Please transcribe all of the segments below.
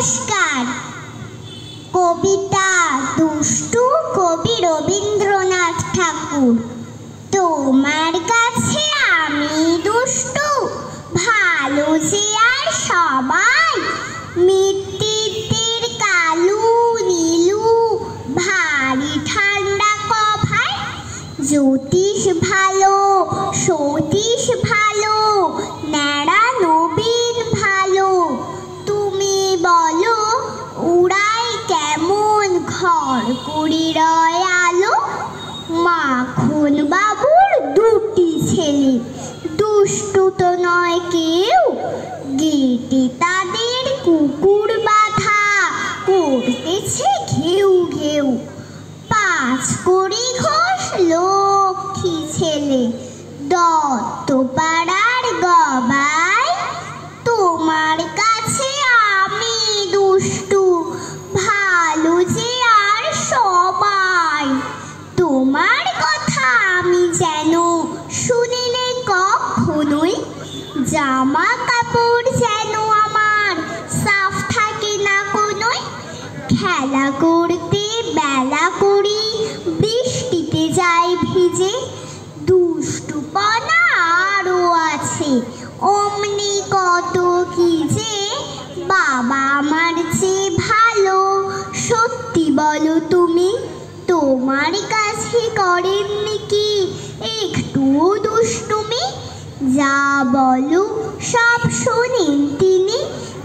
নমস্কার। কবিতা দুষ্টু কবি রবীন্দ্রনাথ ঠাকুর। তোমার কাছে আমি দুষ্টু, ভালো যে আর সবাই। মৃত্যুর কালু নীলু, ভারী ঠান্ডা কভার। জ্যোতিষ ভালো, সতীশ ভালো, ন্যাড়া নবীন ভালো। তুমি বলো উড়াই কেমন ঘর কুড়ি রয় আলো। মাখন বাবুর দুটি ছেলে, দুষ্টু তো নয় কেউ। গেটে তাদের কুকুর বাঁধা, করতেছে ঘেউ ঘেউ। 5 কড়ি ঘোষ লক্ষ্মী ছেলে, দত্তপাড়ার গবাই। তোমার কাছে আমি দুষ্টু, ভালো যে আর সবাই। তোমার কথা আমি যেন শুনিলে কখনোই, জামা কাপড় যেন আমার সাফ থাকে না কোনোই। খেলা করতে বেলা করি, বৃষ্টিতে যাই ভিজে। দুষ্টুপনা আরো আছে, অমনি কত কি যে। বাবা আমার চেয়ে ভালো, সত্যি বলো তুমি। তোমার কাছে করেননি কি একটুও দুষ্টুমি? যা বলো সব শোনেন তিনি,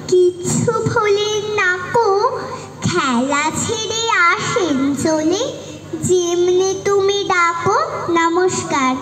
কিচ্ছু ভোলেন না কো। খেলা ছেড়ে আসেন চলে, যেমনি তুমি ডাকো। নমস্কার।